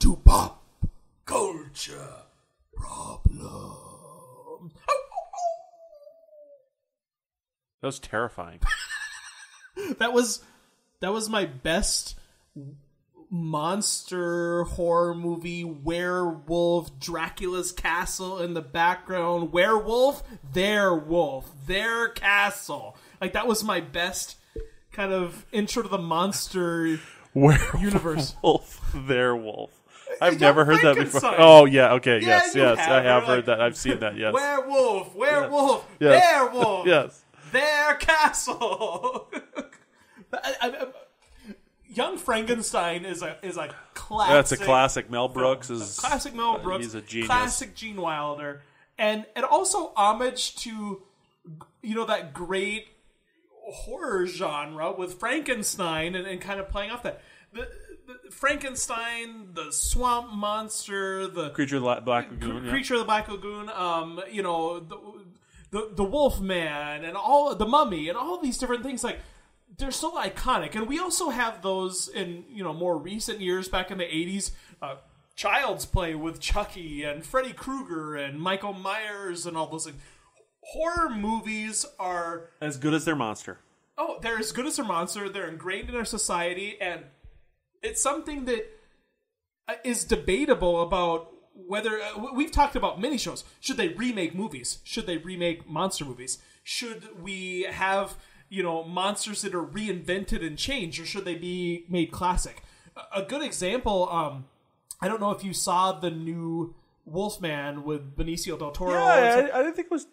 to pop culture problem. That was terrifying. That was my best monster horror movie. Werewolf, Dracula's castle in the background. Werewolf, their castle. Like, that was my best kind of intro to the monster universe. Wolf, their wolf. I've never heard that before. Oh, yeah, okay, yes, I have heard that. I've seen that, yes. Werewolf, yes. werewolf, yes. Their castle. Young Frankenstein is a classic. That's a classic. Mel Brooks is classic. Mel Brooks, he's a genius. Classic Gene Wilder, and also homage to that great horror genre with Frankenstein and kind of playing off that. The Frankenstein, the swamp monster, the creature of the Black Lagoon, creature of the Black Lagoon. The Wolfman and all the Mummy and all these different things, like, they're so iconic. And we also have those in more recent years, back in the 80s. Child's Play with Chucky and Freddy Krueger and Michael Myers and all those things. Horror movies are as good as their monster. Oh, they're as good as their monster. They're ingrained in our society, and it's something that is debatable about whether we've talked about many shows. Should they remake movies? Should they remake monster movies? Should we have monsters that are reinvented and changed, or should they be made classic? A good example. I don't know if you saw the new Wolfman with Benicio del Toro. Yeah, I didn't think it was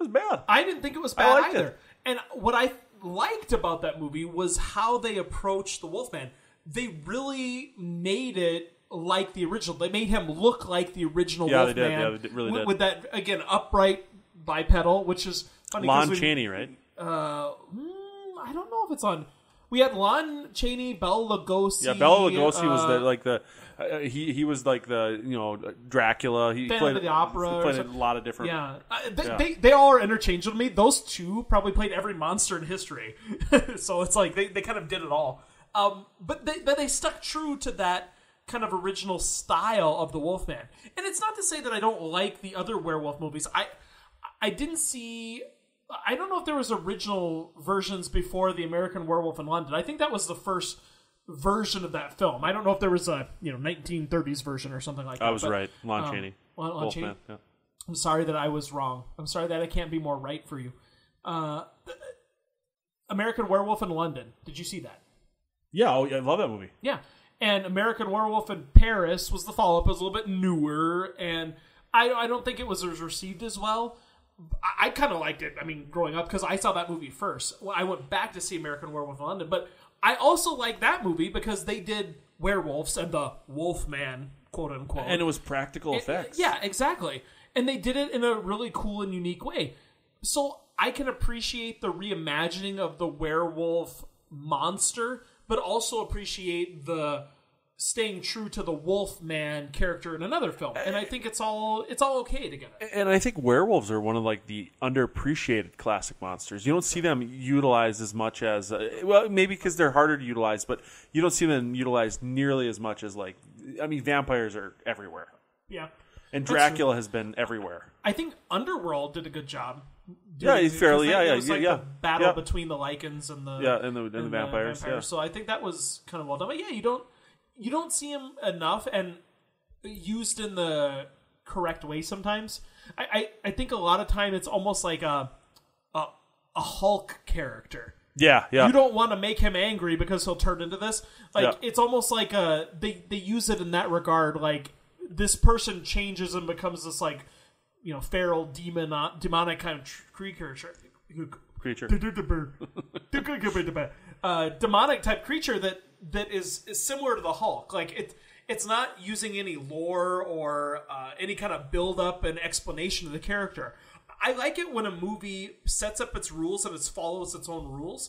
bad. I didn't think it was bad either. It. And what I liked about that movie was how they approached the Wolfman. They really made it like the original. They made him look like the original Wolfman. They really did. With that, again, upright bipedal, which is funny. Lon Chaney, right? I don't know if it's on. We had Lon Chaney, Bela Lugosi. Yeah, Bela Lugosi was he was like the Dracula. He played the opera. He played a lot of different. Yeah, they all are interchangeable to me. Those two probably played every monster in history, so it's like they kind of did it all. But they stuck true to that kind of original style of the Wolfman. And it's not to say that I don't like the other werewolf movies. I didn't see. I don't know if there was original versions before the American Werewolf in London. I think that was the first version of that film. I don't know if there was a 1930s version or something like that. I was right. Lon Chaney. Lon Chaney. Yeah. I'm sorry that I was wrong. I'm sorry that I can't be more right for you. American Werewolf in London. Did you see that? Yeah, I love that movie. Yeah. And American Werewolf in Paris was the follow-up. It was a little bit newer, and I don't think it was received as well. I kind of liked it, growing up, because I saw that movie first. Well, I went back to see American Werewolf in London, but I also like that movie because they did werewolves and the Wolfman, quote-unquote. And it was practical effects. Yeah, exactly. And they did it in a really cool and unique way. So I can appreciate the reimagining of the werewolf monster, but also appreciate the staying true to the Wolfman character in another film. And I think it's all okay together. And I think werewolves are one of the underappreciated classic monsters. You don't see them utilized as much as maybe because they're harder to utilize, but you don't see them utilized nearly as much as vampires are everywhere. Yeah. And Dracula has been everywhere. I think Underworld did a good job. He's fairly, It was the battle between the Lycans and the the vampires. Yeah. So I think that was kind of well done. But yeah, you don't see him enough and used in the correct way sometimes. I think a lot of time it's almost like a Hulk character. Yeah. You don't want to make him angry because he'll turn into this. It's almost like they use it in that regard. Like, this person changes and becomes this feral demonic kind of creature. Demonic type creature that is similar to the Hulk. Like, it's not using any lore or any kind of build up and explanation of the character. I like it when a movie sets up its rules and it follows its own rules.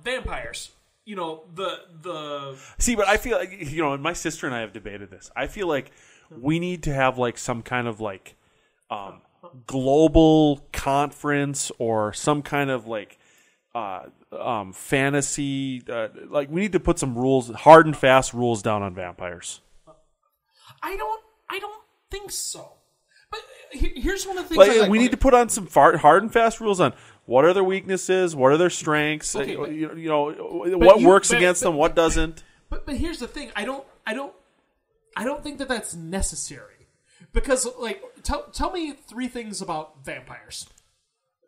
Vampires. See, but I feel like, and my sister and I have debated this. I feel like we need to have some kind of global conference or some kind of fantasy. We need to put some rules, hard and fast rules down on vampires. I don't think so. But here's one of the things. We need to put on some hard and fast rules on what are their weaknesses, what are their strengths, Okay, what works against them, what doesn't. But here's the thing. I don't think that that's necessary, because like tell me 3 things about vampires.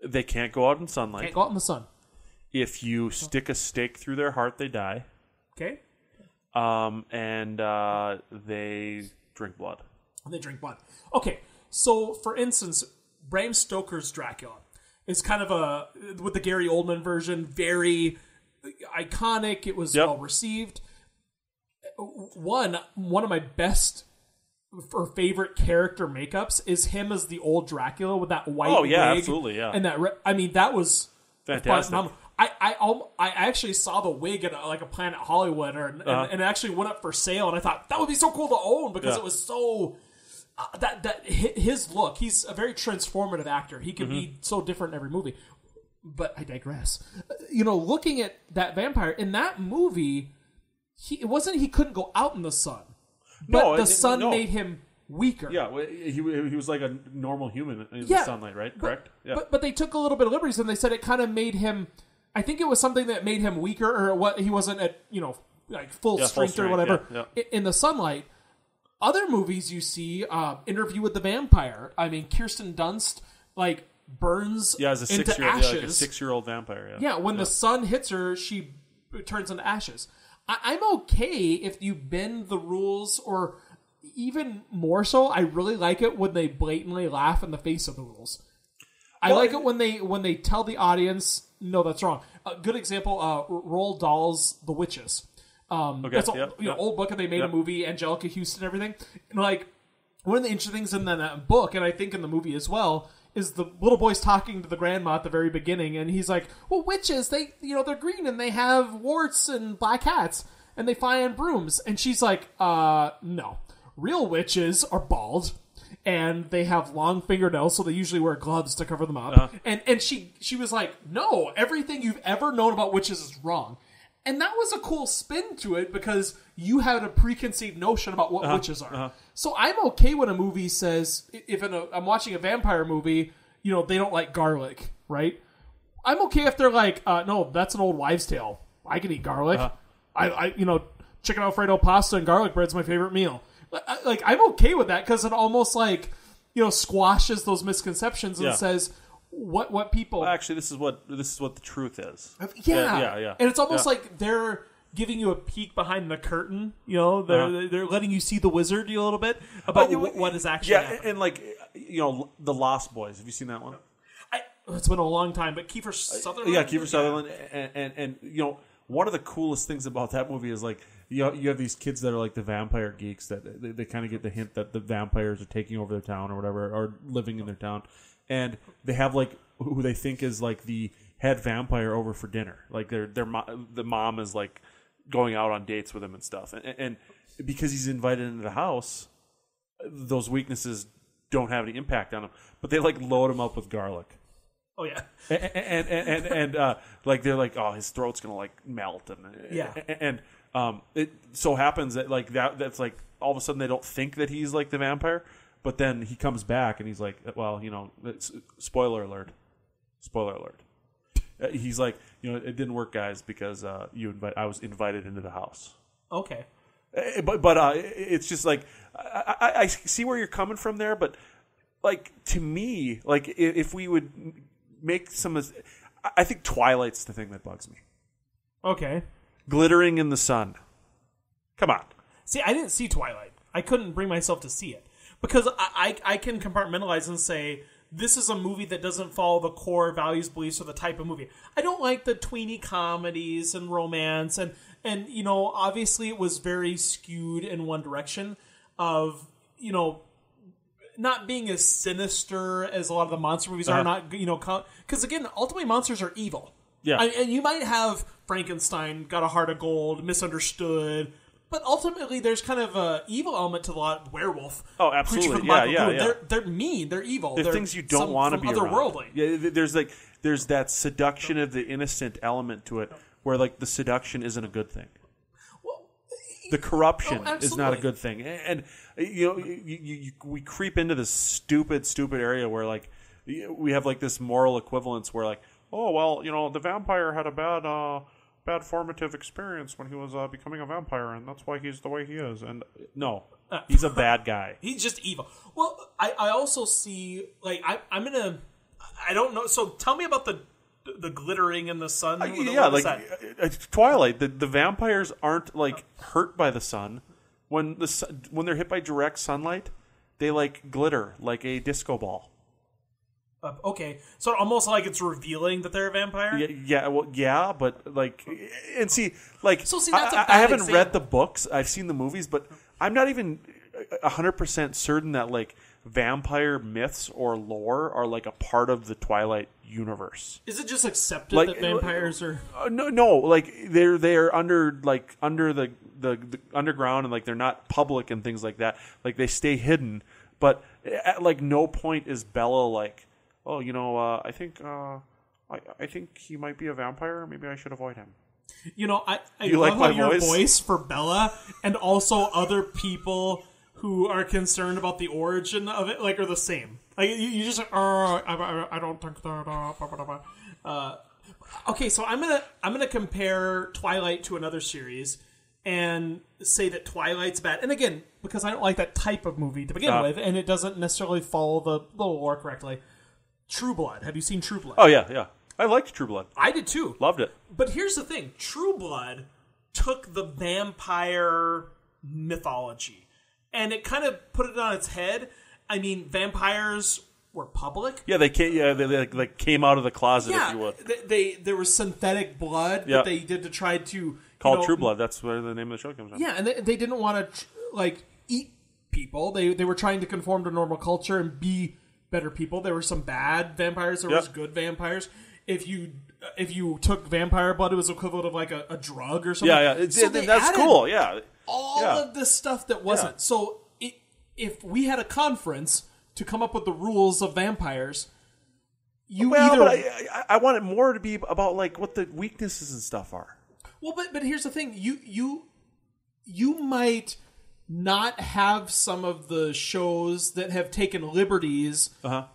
They can't go out in sunlight. Can't go out in the sun. If you stick a stake through their heart, they die. Okay. And they drink blood. They drink blood. Okay. So, for instance, Bram Stoker's Dracula is kind of with the Gary Oldman version, very iconic. It was well received. One of my best or favorite character makeups is him as the old Dracula with that white wig. Absolutely, yeah. And that was fantastic. I actually saw the wig at a Planet Hollywood, and it actually went up for sale, and I thought that would be so cool to own because it was so that his look. He's a very transformative actor. He can be so different in every movie. But I digress. Looking at that vampire in that movie, it wasn't he couldn't go out in the sun, but the sun made him weaker. Yeah, he was like a normal human in the sunlight, right? Correct. Yeah. But they took a little bit of liberties, and they said it kind of made him. I think it was something that made him weaker, or what he wasn't at full strength or whatever in the sunlight. Other movies you see, Interview with the Vampire. I mean, Kirsten Dunst burns as a into 6-year-old, ashes. like a 6-year-old vampire. Yeah, when the sun hits her, she turns into ashes. I'm okay if you bend the rules, or even more so, I really like it when they blatantly laugh in the face of the rules. I like it when they tell the audience, no, that's wrong. A good example, Roald Dahl's The Witches. That's old book, and they made a movie, Angelica Houston and everything. And one of the interesting things in that book, and I think in the movie as well, is the little boy's talking to the grandma at the very beginning, and he's like, well, witches, they're green, and they have warts and black hats, and they fly on brooms. And she's like, no. Real witches are bald, and they have long fingernails, so they usually wear gloves to cover them up. And she was like, no, everything you've ever known about witches is wrong. And that was a cool spin to it, because you had a preconceived notion about what witches are. So I'm okay when a movie says, I'm watching a vampire movie, they don't like garlic, right? I'm okay if they're like, no, that's an old wives' tale. I can eat garlic. Chicken Alfredo pasta and garlic bread's my favorite meal. I'm okay with that, because it almost squashes those misconceptions and says what people. Well, actually, this is what the truth is. Yeah. And it's almost like they're giving you a peek behind the curtain. They're letting you see the wizard a little bit about what is actually happening. And The Lost Boys. Have you seen that one? It's been a long time, but Kiefer Sutherland. Yeah, Kiefer Sutherland, and one of the coolest things about that movie is you have these kids that are like the vampire geeks that they kind of get the hint that the vampires are taking over their town or whatever, or living in their town, and they have who they think is the head vampire over for dinner. The mom is going out on dates with him and stuff, and because he's invited into the house, those weaknesses don't have any impact on him, but they load him up with garlic. Oh yeah, and they're oh, his throat's gonna melt, and it so happens that that's all of a sudden they don't think that he's the vampire, but then he comes back and he's well, spoiler alert, he's it didn't work, guys, because I was invited into the house. Okay, but it's just I see where you're coming from there, but to me, if we would make I think Twilight's the thing that bugs me. Okay. Glittering in the sun. Come on. See, I didn't see Twilight. I couldn't bring myself to see it. Because I can compartmentalize and say, this is a movie that doesn't follow the core values, beliefs, or the type of movie. I don't like the tweeny comedies and romance. And obviously it was very skewed in one direction of, not being as sinister as a lot of the monster movies are. Not, because again, ultimately monsters are evil. Yeah. And you might have Frankenstein, got a heart of gold, misunderstood, but ultimately there's kind of a evil element to the lot. Werewolf. Oh, absolutely. Yeah. They're mean. They're evil. They're things you don't want to be otherworldly. Around. Yeah, there's that seduction of the innocent element to it, where the seduction isn't a good thing. The corruption Oh, is not a absolutely. good thing, and we creep into this stupid area where like we have like this moral equivalence where like, oh well, the vampire had a bad formative experience when he was becoming a vampire, and that's why he's the way he is. And no, he's a bad guy. He's just evil. Well, I also see, like, I'm gonna, I don't know. So tell me about the glittering in the sun. Yeah, What was like that? Twilight. The vampires aren't like hurt by the sun. When they're hit by direct sunlight, they like glitter like a disco ball. Okay, so almost like it's revealing that they're a vampire. Yeah, but like, and see, like, So see, that's a I bad haven't example. read the books. I've seen the movies, but I'm not even 100% certain that like vampire myths or lore are like a part of the Twilight universe. Is it just accepted Like, that vampires are? No, like they're under the underground, and like they're not public and things like that. Like they stay hidden, but at like no point is Bella like, oh, I think he might be a vampire. Maybe I should avoid him. I You love like how my your voice? voice for Bella and also other people who are concerned about the origin of it, like, are the same. Like you just, I don't think that. Okay, so I'm gonna compare Twilight to another series and say that Twilight's bad. And again, because I don't like that type of movie to begin with, and it doesn't necessarily follow the lore correctly. True Blood. Have you seen True Blood? Oh yeah. I liked True Blood. I did too. Loved it. But here's the thing. True Blood took the vampire mythology and it kind of put it on its head. I mean, vampires were public. Yeah, they came. Yeah, they like came out of the closet, if you would. There was synthetic blood Yeah. that they did to try to Called True Blood. That's where the name of the show comes from. Yeah, and they didn't want to eat people. They were trying to conform to normal culture and be better people. There were some bad vampires. There was good vampires. If you took vampire blood, it was equivalent of like a drug or something. Yeah. So they That's added cool. Yeah. all of this stuff that wasn't. Yeah. So if we had a conference to come up with the rules of vampires, But I want it more to be about like what the weaknesses and stuff are. Well, but here's the thing: you might not have some of the shows that have taken liberties, so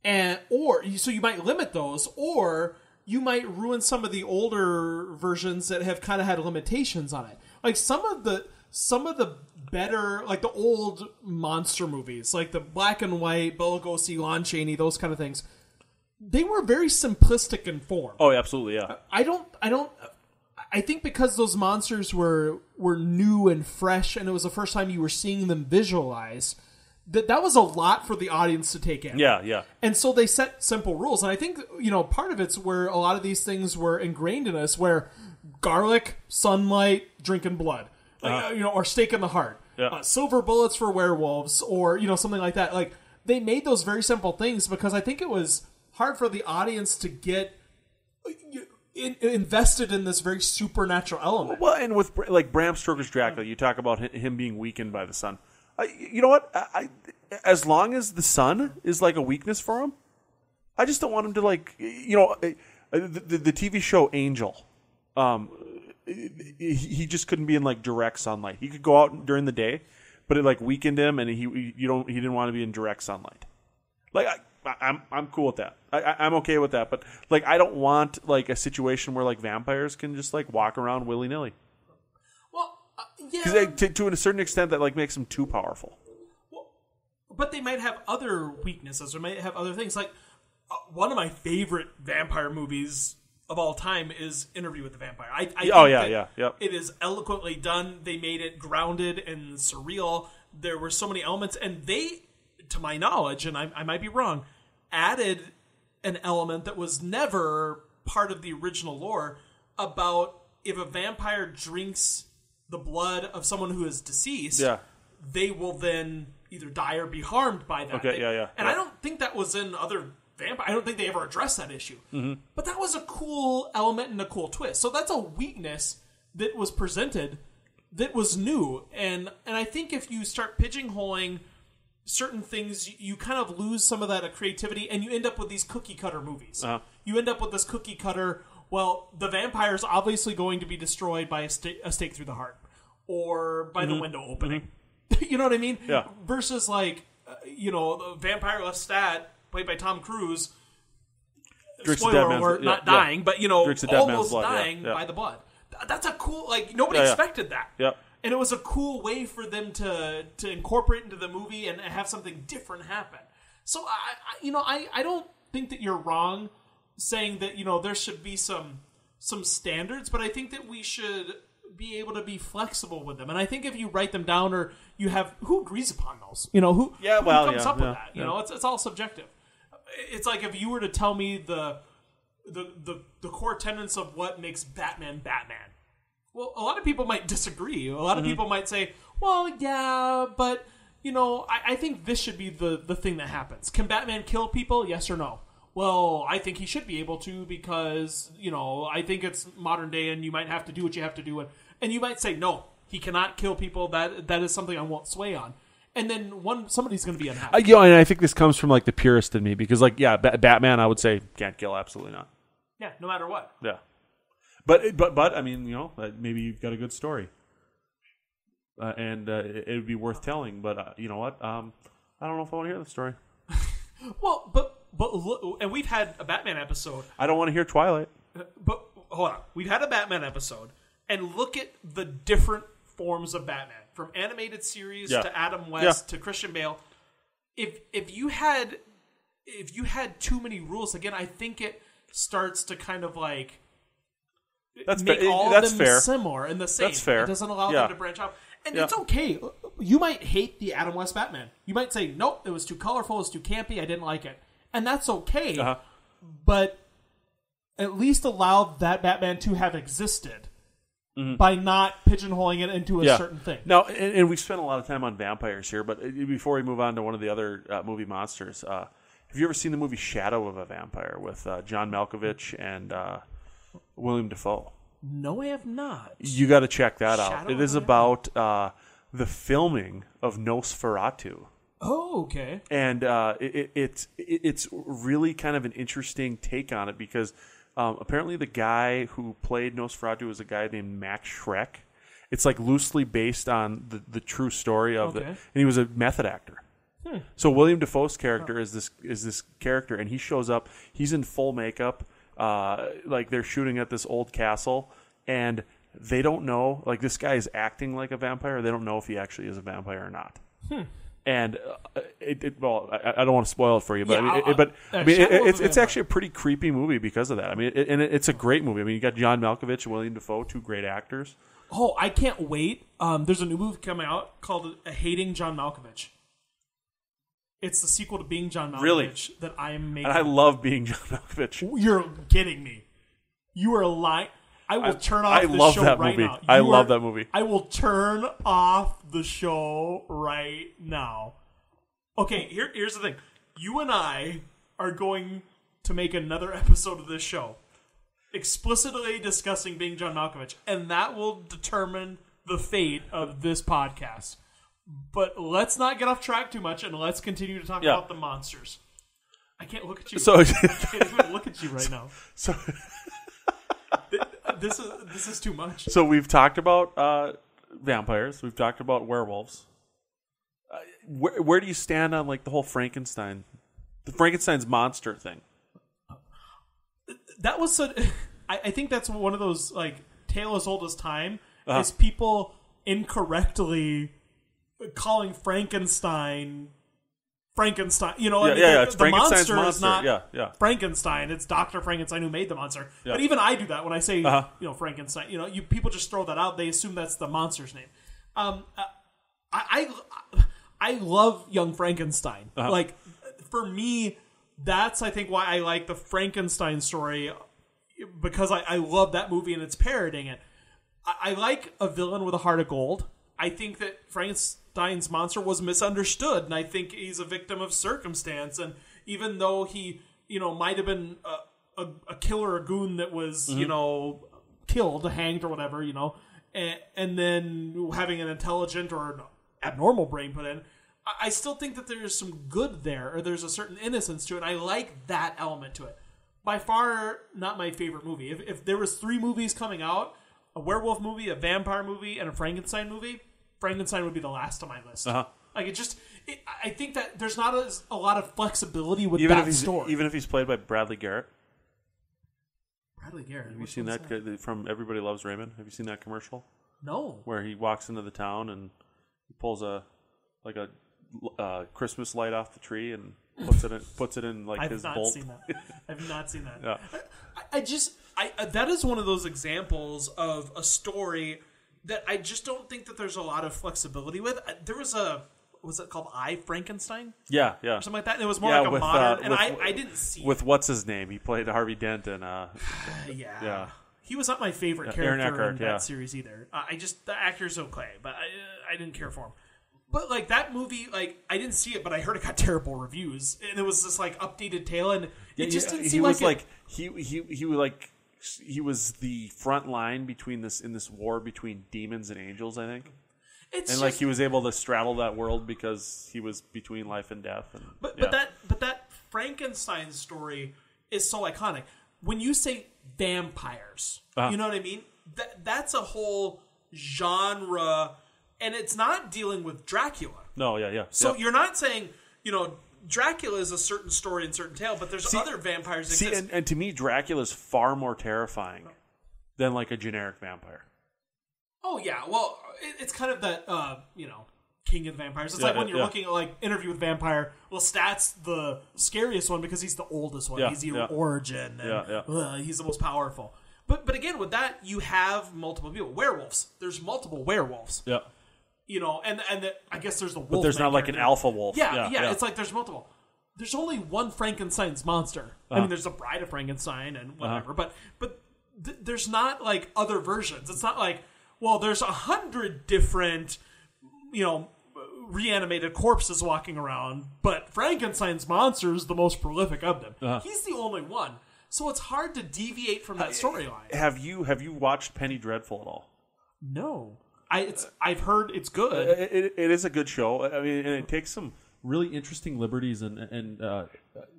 you might limit those, or you might ruin some of the older versions that have kind of had limitations on it. Like some of the better, like the old monster movies, like the black and white, Bela Lugosi, Lon Chaney, those kind of things. They were very simplistic in form. Oh, absolutely, yeah. I think because those monsters were new and fresh, and it was the first time you were seeing them visualized, that was a lot for the audience to take in. Yeah. And so they set simple rules. And I think, part of it's where a lot of these things were ingrained in us, where garlic, sunlight, drinking blood, or stake in the heart, silver bullets for werewolves, or, something like that. Like, they made those very simple things because I think it was hard for the audience to get invested in this very supernatural element. Well, and with like Bram Stoker's Dracula, you talk about him being weakened by the sun. You know what? As long as the sun is like a weakness for him, I just don't want him to like the TV show Angel. He just couldn't be in like direct sunlight. He could go out during the day, but it like weakened him, and he didn't want to be in direct sunlight. Like I'm cool with that. I'm okay with that. But like I don't want like a situation where like vampires can just like walk around willy nilly. Well, yeah. Because to a certain extent, that like makes them too powerful. Well, but they might have other weaknesses, or might have other things. Like one of my favorite vampire movies of all time is Interview with the Vampire. I think Yep. It is eloquently done. They made it grounded and surreal. There were so many elements, and they, to my knowledge, and I might be wrong, added an element that was never part of the original lore about if a vampire drinks the blood of someone who is deceased, they will then either die or be harmed by that. Okay, And I don't think that was in other vampire. I don't think they ever addressed that issue. Mm-hmm. But that was a cool element and a cool twist. So that's a weakness that was presented that was new. And I think if you start pigeonholing certain things, you kind of lose some of that creativity, and you end up with these cookie cutter movies. You end up with this cookie cutter. Well, the vampire's obviously going to be destroyed by a stake through the heart, or by the window opening. You know what I mean? Yeah. Versus like, the vampire Lestat, played by Tom Cruise, Drinks a spoiler dead man's- alert, yeah, not yeah. dying, but Drinks a dead man's almost blood, yeah, dying yeah. by the blood. That's a cool, nobody expected that. Yep. And it was a cool way for them to incorporate into the movie and have something different happen. So I don't think that you're wrong saying that there should be some standards, but I think that we should be able to be flexible with them. And I think if you write them down, or you have who agrees upon those, who comes up with that. It's all subjective. It's like if you were to tell me the core tenets of what makes Batman. Well, a lot of people might disagree. A lot of people might say, well, yeah, but, I think this should be the thing that happens. Can Batman kill people? Yes or no? Well, I think he should be able to because, I think it's modern day and you might have to do what you have to do. And you might say, no, he cannot kill people. That is something I won't sway on. And then somebody's going to be unhappy. And I think this comes from, the purist in me because, Batman, I would say, can't kill, absolutely not. Yeah, no matter what. Yeah. But I mean, maybe you've got a good story, and it would be worth telling. But you know what? I don't know if I want to hear the story. Well, but look, and we've had a Batman episode. I don't want to hear Twilight. But hold on, we've had a Batman episode, and look at the different forms of Batman, from animated series to Adam West to Christian Bale. If you had too many rules, again, I think it starts to kind of make all of them fair. Similar and the same. That's fair. It doesn't allow them to branch out. And it's okay. You might hate the Adam West Batman. You might say, nope, it was too colorful, it was too campy, I didn't like it. And that's okay. Uh-huh. But at least allow that Batman to have existed by not pigeonholing it into a certain thing. Now, and we've spent a lot of time on vampires here, but before we move on to one of the other movie monsters, have you ever seen the movie Shadow of a Vampire with John Malkovich and William Dafoe? No, I have not. You got to check that out. Shadow It is about the filming of Nosferatu. Oh, okay. And it's really kind of an interesting take on it because apparently the guy who played Nosferatu was a guy named Max Schreck. It's loosely based on the true story of and he was a method actor. So William Dafoe's character is this character, and he shows up. He's in full makeup. They're shooting at this old castle, and they don't know. This guy is acting like a vampire. They don't know if he actually is a vampire or not. And I don't want to spoil it for you, but it's actually a pretty creepy movie because of that. I mean, it's a great movie. I mean, you got John Malkovich and William Dafoe, two great actors. Oh, I can't wait. There's a new movie coming out called Hating John Malkovich. It's the sequel to Being John Malkovich that I'm making. And I love Being John Malkovich. You're kidding me. You are lying. I will turn off the show right now. I love that movie. I will turn off the show right now. Okay, here's the thing. You and I are going to make another episode of this show explicitly discussing Being John Malkovich, and that will determine the fate of this podcast. But let's not get off track too much, and let's continue to talk about the monsters. I can't look at you. I can't even look at you right now. So this is too much. So we've talked about vampires. We've talked about werewolves. Where do you stand on the whole Frankenstein's monster thing? That was I think that's one of those tale as old as time is people incorrectly calling Frankenstein. It's the Frankenstein's monster is not Frankenstein. It's Dr. Frankenstein who made the monster. Yeah. But even I do that when I say Frankenstein. People just throw that out. They assume that's the monster's name. I love Young Frankenstein. For me, that's I think why I like the Frankenstein story, because I love that movie and it's parodying it. I like a villain with a heart of gold. I think that Frankenstein's monster was misunderstood, and I think he's a victim of circumstance. And even though he, might have been a killer, a goon that was, killed, hanged, or whatever, and then having an intelligent or an abnormal brain put in, I still think that there's some good there, or there's a certain innocence to it. I like that element to it. By far, not my favorite movie. If there was 3 movies coming out, a werewolf movie, a vampire movie, and a Frankenstein movie, Frankenstein would be the last on my list. Like I think that there's not a lot of flexibility with that story. Even if he's played by Bradley Garrett. Bradley Garrett. Have you seen that from Everybody Loves Raymond? Have you seen that commercial? No. Where he walks into the town and he pulls a Christmas light off the tree and puts it in like his bolt. I've not seen that. Yeah. I that is one of those examples of a story that I just don't think that there's a lot of flexibility with. There was was it called I, Frankenstein? Yeah. Or something like that. And it was more like a modern, and I didn't see with what's his name? He played Harvey Dent and yeah. He was not my favorite character in that series either. The actor's okay, but I didn't care for him. But like that movie, like I didn't see it, but I heard it got terrible reviews, and it was this like updated tale, and it just didn't seem like he was the front line between this war between demons and angels, I think. Like he was able to straddle that world because he was between life and death. And, but that Frankenstein story is so iconic. When you say vampires, you know what I mean? That's a whole genre, and it's not dealing with Dracula. No, yeah. So you're not saying, Dracula is a certain story and certain tale, but there's other vampires that exist. And to me, Dracula is far more terrifying than like a generic vampire. Oh, yeah. Well, it's kind of that, king of the vampires. It's like when you're looking at like Interview with Vampire. Well, Stat's the scariest one because he's the oldest one. He's the origin. And, he's the most powerful. But again, with that, you have multiple people. Werewolves. There's multiple werewolves. Yeah. I guess there's the wolf. But there's not like an alpha wolf. Yeah. It's like there's multiple. There's only one Frankenstein's monster. I mean, there's the Bride of Frankenstein and whatever. But there's not like other versions. It's not like, well, there's 100 different, reanimated corpses walking around, but Frankenstein's monster is the most prolific of them. He's the only one. So it's hard to deviate from that storyline. Have you watched Penny Dreadful at all? No. I've heard it's good. It is a good show. I mean, and it takes some really interesting liberties and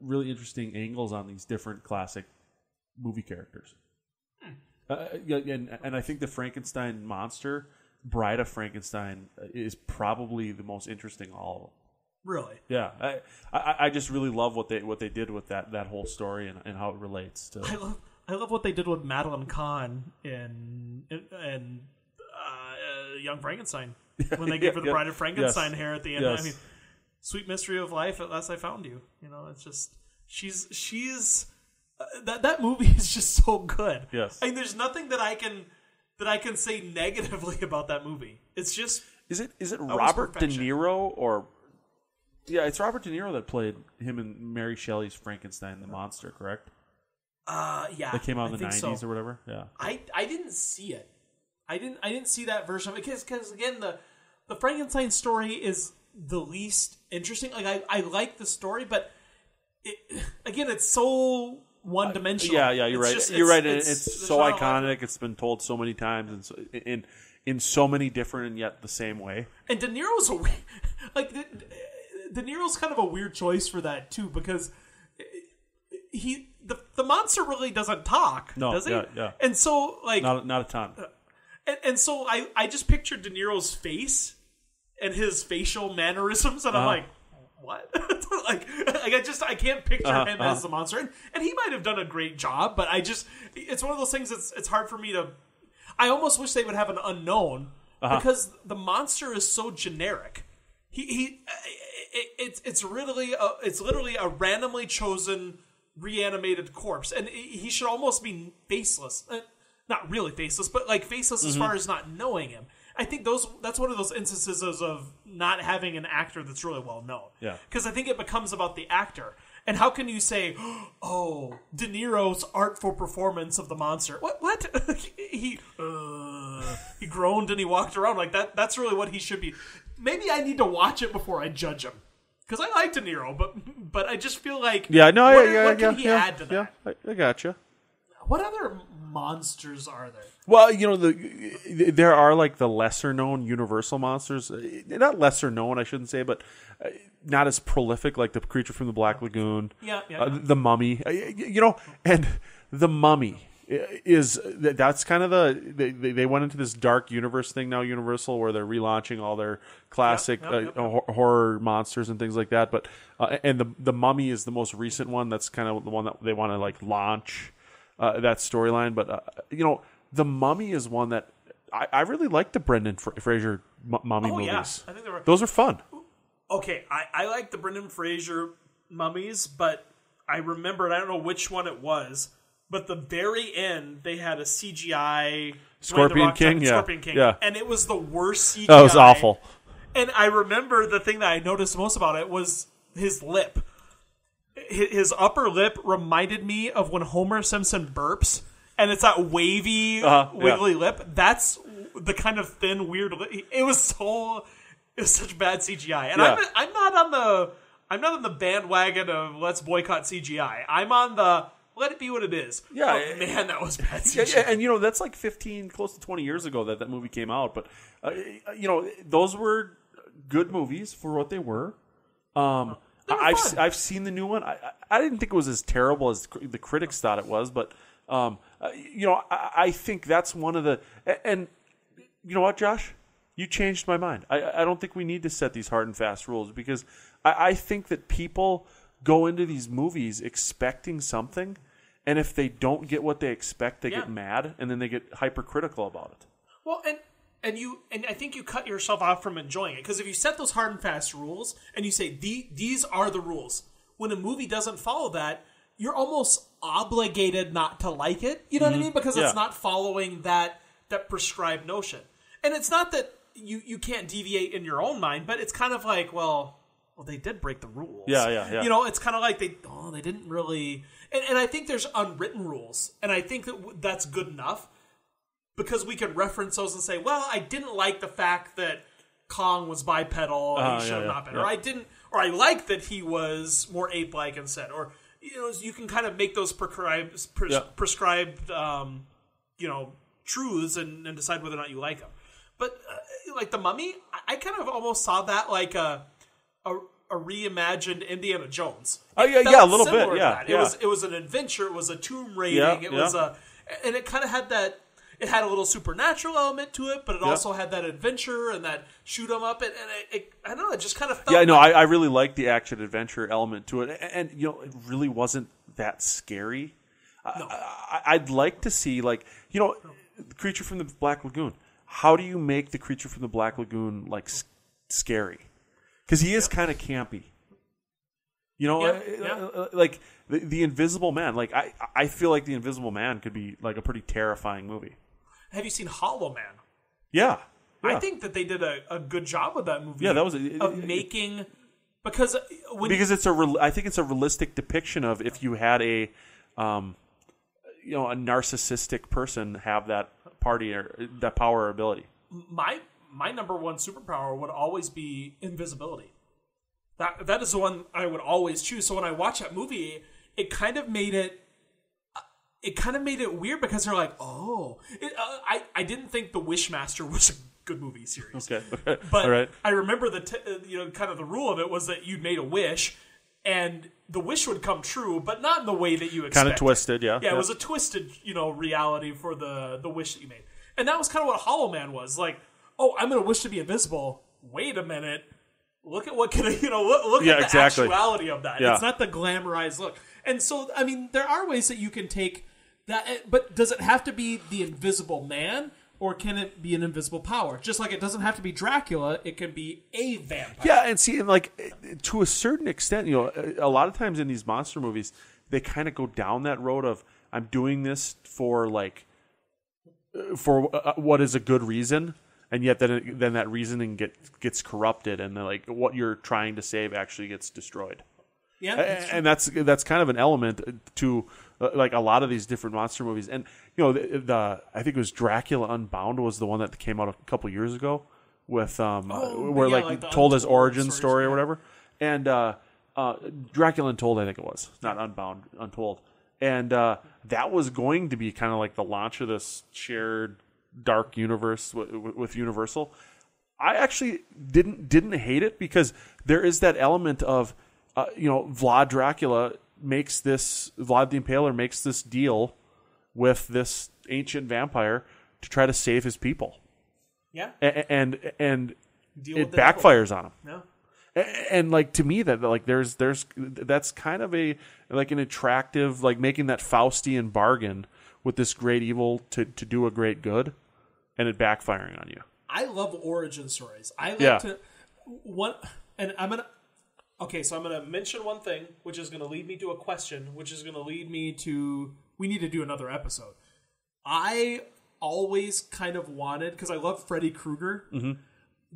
really interesting angles on these different classic movie characters. And I think the Frankenstein monster, Bride of Frankenstein, is probably the most interesting of all of them. Really? Yeah. I just really love what they did with that whole story and how it relates to. I love what they did with Madeline Kahn in Young Frankenstein when they gave her the Bride of Frankenstein hair at the end. Yes. I mean, Sweet Mystery of Life. At last I found you. It's just she's that movie is just so good. Yes. I mean, there's nothing that I can say negatively about that movie. It's just is it Robert De Niro or it's Robert De Niro that played him in Mary Shelley's Frankenstein the Monster, correct? Yeah. That came out in the 90s or whatever. Yeah. I didn't see it. I didn't see that version of it because again the Frankenstein story is the least interesting. Like I like the story, but it's so one-dimensional. Yeah, you're right. You're right. It's so iconic. It's been told so many times and in so many different and yet the same way. And De Niro's De Niro's kind of a weird choice for that too, because the monster really doesn't talk, does he? Yeah. And so not a ton. And so I just pictured De Niro's face and his facial mannerisms, and I'm like, what? I can't picture him as the monster, and he might have done a great job, but it's one of those things it's hard for me to. I almost wish they would have an unknown because the monster is so generic. It's literally a randomly chosen reanimated corpse, and he should almost be faceless. Not really faceless, but like faceless as far as not knowing him. I think that's one of those instances of not having an actor that's really well known. Yeah. Because I think it becomes about the actor. And how can you say, oh, De Niro's artful performance of the monster? What? He groaned and he walked around like that. That's really what he should be. Maybe I need to watch it before I judge him. Because I like De Niro, but I just feel like what can he add to that? Yeah, I gotcha. What other monsters are there? Well, there are like the lesser known Universal monsters. Not lesser known, I shouldn't say, but not as prolific, like the Creature from the Black Lagoon. Yeah. The Mummy. And the Mummy that's kind of they went into this dark universe thing now, Universal, where they're relaunching all their classic horror monsters and things like that. But and the Mummy is the most recent one. That's kind of the one that they want to like launch that storyline. But the Mummy is one that I really like the Brendan Fraser Mummy movies. Yeah. I think those are fun. Okay, I like the Brendan Fraser mummies, but I remembered, I don't know which one it was, but the very end, they had a CGI Scorpion King, yeah. And it was the worst CGI. That was awful. And I remember the thing that I noticed most about it was his lip. His upper lip reminded me of when Homer Simpson burps, and it's that wavy, wiggly lip. That's the kind of thin, weird lip. It was such bad CGI. And I'm not on the bandwagon of let's boycott CGI. I'm on the let it be what it is. Yeah, man, that was bad CGI. And that's like 15, close to 20 years ago that movie came out. But those were good movies for what they were. I've seen the new one. I didn't think it was as terrible as the critics thought it was, but I think that's one of the. And you know what, Josh? You changed my mind. I don't think we need to set these hard and fast rules because I think that people go into these movies expecting something, and if they don't get what they expect, they get mad, and then they get hypercritical about it. Well, and I think you cut yourself off from enjoying it because if you set those hard and fast rules and you say these are the rules, when a movie doesn't follow that, you're almost obligated not to like it. You know what I mean? Because it's not following that prescribed notion, and it's not that. You can't deviate in your own mind, but it's kind of like, well, they did break the rules. Yeah. It's kind of like they didn't really... And I think there's unwritten rules, and I think that's good enough because we can reference those and say, well, I didn't like the fact that Kong was bipedal and he should have not been. Yeah. Or I like that he was more ape-like instead. Or, you can kind of make those prescribed truths and decide whether or not you like them. But like the Mummy, I kind of almost saw that like a reimagined Indiana Jones. A little bit. Yeah, It was an adventure. It was a tomb raiding. It was and it kind of had that. It had a little supernatural element to it, but it also had that adventure and that shoot 'em up. And I don't know. It just kind of felt. Yeah, no, I really liked the action adventure element to it, and it really wasn't that scary. No. I'd like to see Creature from the Black Lagoon. How do you make the Creature from the Black Lagoon scary? Because he is kind of campy. Like the Invisible Man. Like I feel like the Invisible Man could be like a pretty terrifying movie. Have you seen Hollow Man? Yeah. I think that they did a good job with that movie. Yeah, that was making because I think it's a realistic depiction of if you had a narcissistic person have that party or that power or ability. My number one superpower would always be invisibility. That is the one I would always choose. So when I watch that movie, it kind of made it weird because they're like, I didn't think The Wishmaster was a good movie series. Okay. But all right. I remember kind of the rule of it was that you made a wish and the wish would come true, but not in the way that you expected. Kind of twisted, yeah. Yeah, it was a twisted, reality for the wish that you made. And that was kind of what Hollow Man was. Like, I'm going to wish to be invisible. Wait a minute. Look at what can look at the actuality of that. Yeah. It's not the glamorized look. And so, I mean, there are ways that you can take that, but does it have to be the Invisible Man? Or can it be an invisible power? Just like it doesn't have to be Dracula, it can be a vampire. Yeah, and see, to a certain extent, a lot of times in these monster movies, they kind of go down that road of I'm doing this for what is a good reason, and yet then that reasoning gets corrupted, and what you're trying to save actually gets destroyed. Yeah, and that's kind of an element to a lot of these different monster movies. And I think it was Dracula Unbound was the one that came out a couple years ago with told his origin story or whatever. And Dracula Untold, I think it was, not Unbound, Untold. And that was going to be kind of like the launch of this shared dark universe with Universal. I actually didn't hate it because there is that element of Vlad the Impaler makes this deal with this ancient vampire to try to save his people. Yeah. And Deal it with the backfires on him. Yeah. And like, to me, that like there's that's kind of a like an attractive, like making that Faustian bargain with this great evil to do a great good, and it backfiring on you. I love origin stories. I like Yeah. to and I'm gonna mention one thing, which is gonna lead me to a question, which is gonna lead me to we need to do another episode. I always kind of wanted, because I love Freddy Krueger. Mm-hmm.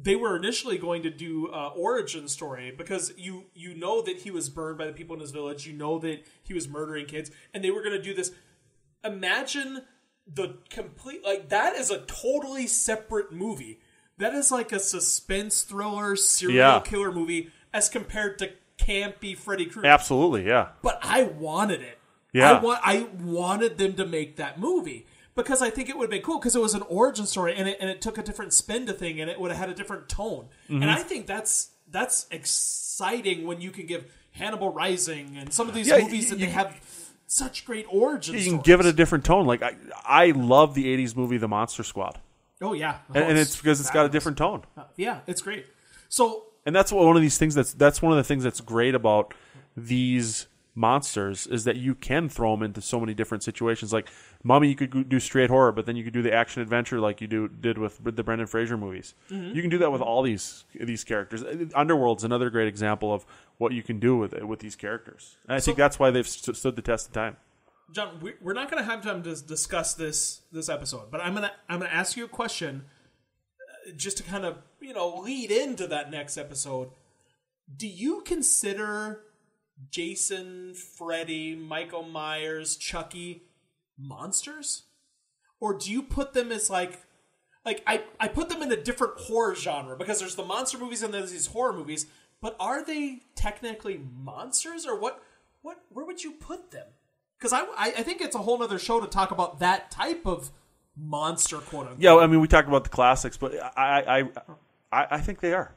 They were initially going to do origin story because you know that he was burned by the people in his village. You know that he was murdering kids, and they were going to do this. Imagine the complete, like, that is a totally separate movie. That is like a suspense thriller serial killer movie as compared to campy Freddy Krueger. Absolutely, yeah. But I wanted it. Yeah. I wanted them to make that movie. Because I think it would have been cool, because it was an origin story, and it took a different spin to thing, and it would have had a different tone. Mm-hmm. And I think that's exciting when you can give Hannibal Rising and some of these movies that they have such great origin stories. You can give it a different tone. Like, I love the 80s movie The Monster Squad. Oh, yeah. And it's because it's got a different tone. Yeah, it's great. So, and that's one of these things that's one of the things that's great about these monsters, is that you can throw them into so many different situations. Like Mummy, you could do straight horror, but then you could do the action adventure like you did with the Brendan Fraser movies. Mm-hmm. You can do that with all these characters. Underworld's another great example of what you can do with these characters. And I think that's why they've stood the test of time. John, we're not going to have time to discuss this episode, but I'm gonna ask you a question just to kind of lead into that next episode. Do you consider Jason, Freddy, Michael Myers, Chucky monsters? Or do you put them as like I put them in a different horror genre, because there's the monster movies and there's these horror movies, but are they technically monsters, or where would you put them? Because I think it's a whole other show to talk about that type of monster, quote unquote. Yeah, I mean, we talked about the classics, but I think they are.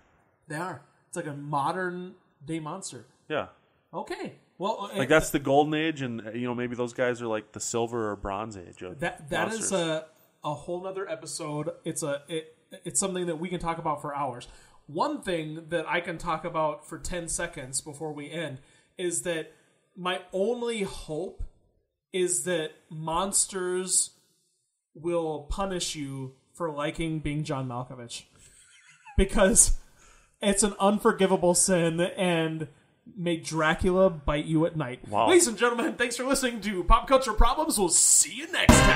They are. It's like a modern day monster. Yeah. Okay. Well, like that's the golden age, and maybe those guys are like the silver or bronze age of that monsters. Is a whole nother episode. It's something that we can talk about for hours. One thing that I can talk about for 10 seconds before we end is that my only hope is that monsters will punish you for liking being John Malkovich, because it's an unforgivable sin, and may Dracula bite you at night. Wow. Ladies and gentlemen, thanks for listening to Pop Culture Problems. We'll see you next time.